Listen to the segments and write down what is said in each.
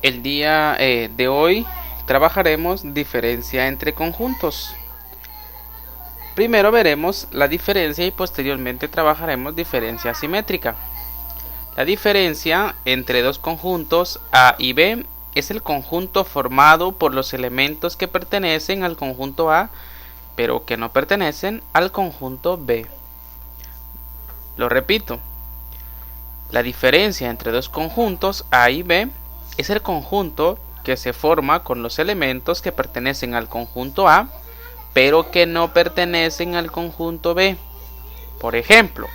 El día de hoy trabajaremos diferencia entre conjuntos. Primero veremos la diferencia y posteriormente trabajaremos diferencia asimétrica. La diferencia entre dos conjuntos A y B es el conjunto formado por los elementos que pertenecen al conjunto A pero que no pertenecen al conjunto B. Lo repito, la diferencia entre dos conjuntos A y B es el conjunto que se forma con los elementos que pertenecen al conjunto A, pero que no pertenecen al conjunto B. Por ejemplo,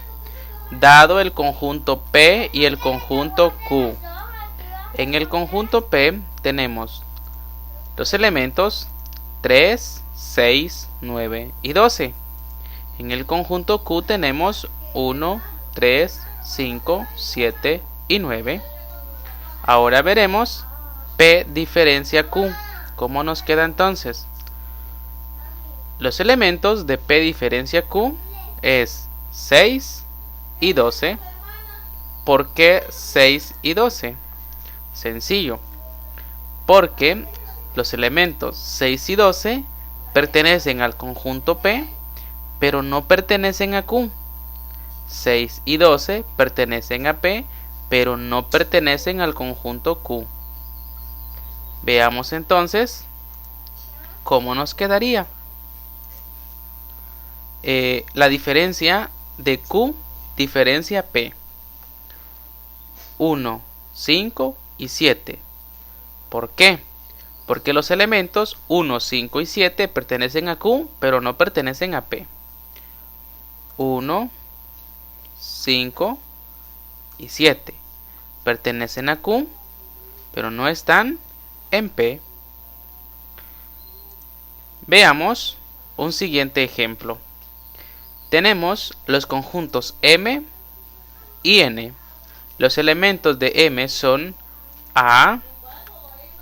dado el conjunto P y el conjunto Q. En el conjunto P tenemos los elementos 3, 6, 9 y 12. En el conjunto Q tenemos 1, 3, 5, 7 y 9. Ahora veremos P diferencia Q. ¿Cómo nos queda entonces? Los elementos de P diferencia Q es 6 y 12. ¿Por qué 6 y 12? Sencillo, porque los elementos 6 y 12 pertenecen al conjunto P, pero no pertenecen a Q. 6 y 12 pertenecen a P, pero no pertenecen al conjunto Q. Veamos entonces cómo nos quedaría. La diferencia de Q diferencia P. 1, 5 y 7. ¿Por qué? Porque los elementos 1, 5 y 7 pertenecen a Q, pero no pertenecen a P. 1, 5 y 7 pertenecen a Q, pero no están en P. Veamos un siguiente ejemplo. Tenemos los conjuntos M y N. Los elementos de M son A,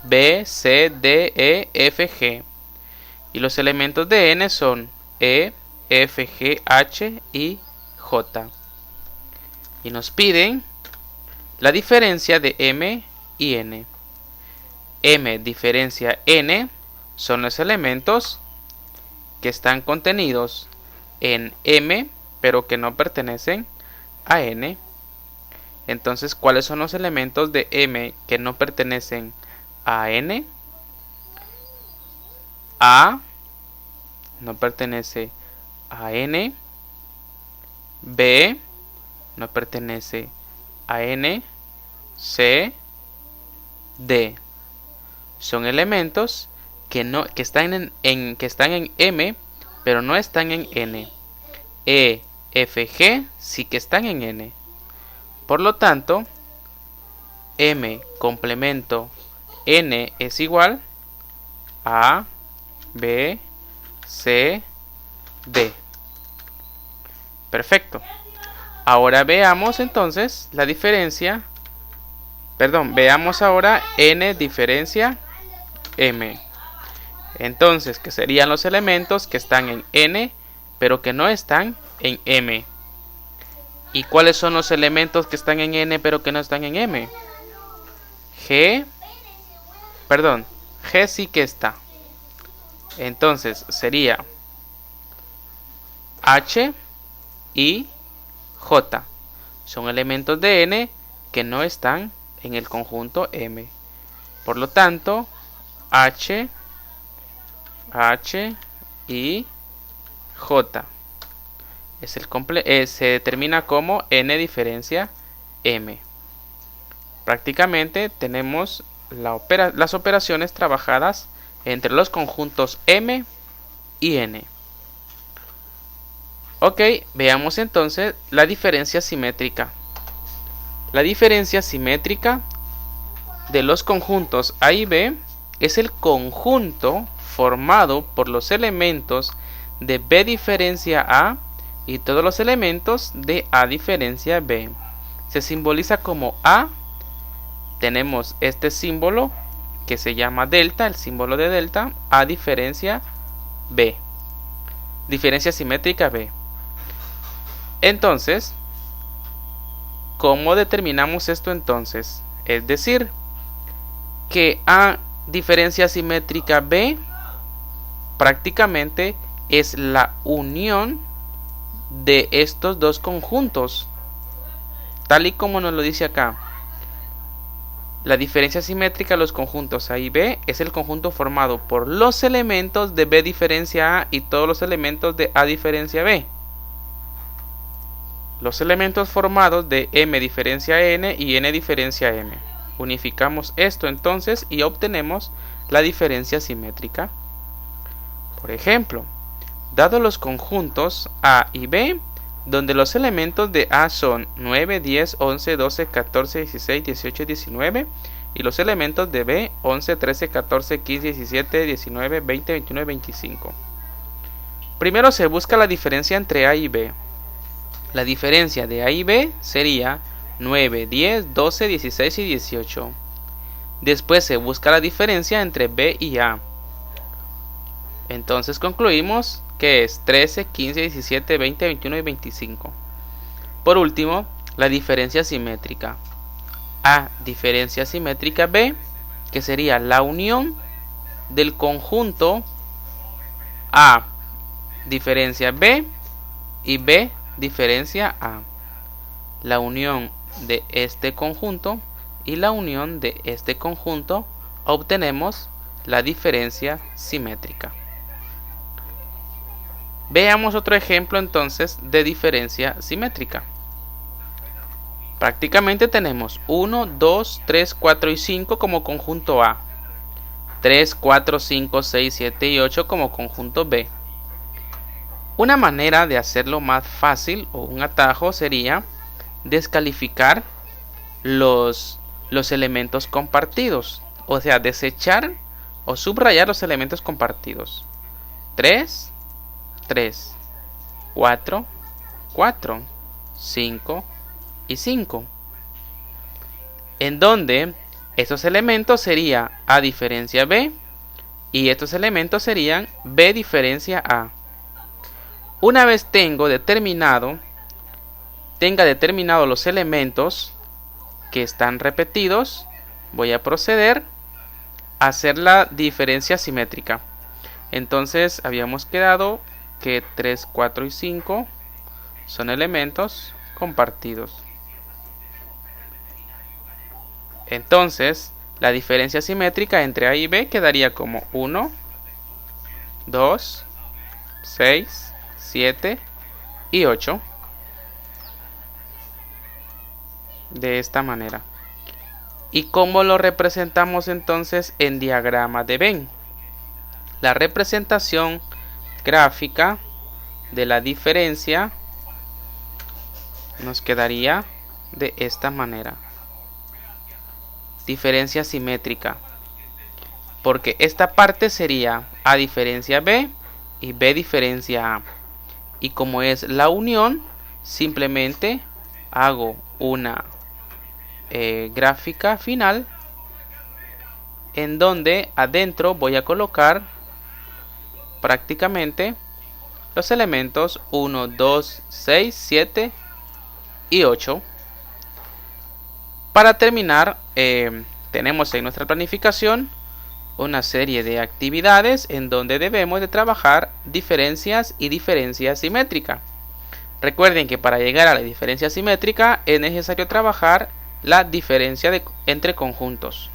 B, C, D, E, F, G. Y los elementos de N son E, F, G, H y J. Y nos piden la diferencia de M y N. M diferencia N son los elementos que están contenidos en M, pero que no pertenecen a N. Entonces, ¿cuáles son los elementos de M que no pertenecen a N? A no pertenece a N. B no pertenece a N. C, D. Son elementos que están en M, pero no están en N. E, F, G sí que están en N. Por lo tanto, M complemento N es igual a B, C, D. Perfecto. Ahora veamos entonces la diferencia. Veamos ahora N diferencia M. Entonces, ¿qué serían los elementos que están en N, pero que no están en M? ¿Y cuáles son los elementos que están en N, pero que no están en M? G sí que está. Entonces, sería H y J. Son elementos de N que no están en el conjunto M. Por lo tanto, H y J se determina como N diferencia M. Prácticamente tenemos las operaciones trabajadas entre los conjuntos M y N. Ok, veamos entonces la diferencia simétrica. La diferencia simétrica de los conjuntos A y B es el conjunto formado por los elementos de B diferencia A y todos los elementos de A diferencia B. Se simboliza como A. Tenemos este símbolo que se llama delta, el símbolo de delta, A diferencia B. Diferencia simétrica B. Entonces, ¿cómo determinamos esto entonces? Es decir, que A diferencia simétrica B prácticamente es la unión de estos dos conjuntos, tal y como nos lo dice acá. La diferencia simétrica de los conjuntos A y B es el conjunto formado por los elementos de B diferencia A y todos los elementos de A diferencia B. Los elementos formados de M diferencia N y N diferencia M. Unificamos esto entonces y obtenemos la diferencia simétrica. Por ejemplo, dado los conjuntos A y B, donde los elementos de A son 9, 10, 11, 12, 14, 16, 18 y 19, y los elementos de B 11, 13, 14, 15, 17, 19, 20, 21 y 25. Primero se busca la diferencia entre A y B. La diferencia de A y B sería 9, 10, 12, 16 y 18. Después se busca la diferencia entre B y A. Entonces concluimos que es 13, 15, 17, 20, 21 y 25. Por último, la diferencia simétrica. A diferencia simétrica B, que sería la unión del conjunto A diferencia B y B diferencia A. La unión de este conjunto y la unión de este conjunto obtenemos la diferencia simétrica. Veamos otro ejemplo entonces de diferencia simétrica. Prácticamente tenemos 1, 2, 3, 4 y 5 como conjunto A, 3, 4, 5, 6, 7 y 8 como conjunto B. Una manera de hacerlo más fácil o un atajo sería descalificar los elementos compartidos, o sea, desechar o subrayar los elementos compartidos. 3, 3, 4, 4, 5 y 5, en donde estos elementos serían A diferencia B y estos elementos serían B diferencia A. Una vez tenga determinados los elementos que están repetidos, voy a proceder a hacer la diferencia simétrica. Entonces habíamos quedado que 3, 4 y 5 son elementos compartidos. Entonces la diferencia simétrica entre A y B quedaría como 1, 2, 6, 7 y 8. De esta manera. ¿Y cómo lo representamos entonces en diagrama de Venn? La representación gráfica de la diferencia nos quedaría de esta manera. Diferencia simétrica, porque esta parte sería A diferencia B y B diferencia A, y como es la unión, simplemente hago una gráfica final en donde adentro voy a colocar prácticamente los elementos 1, 2, 6, 7 y 8. Para terminar, tenemos en nuestra planificación una serie de actividades en donde debemos de trabajar diferencias y diferencia simétrica. Recuerden que para llegar a la diferencia simétrica es necesario trabajar la diferencia entre conjuntos.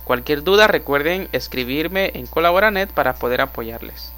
Cualquier duda recuerden escribirme en Colaboranet para poder apoyarles.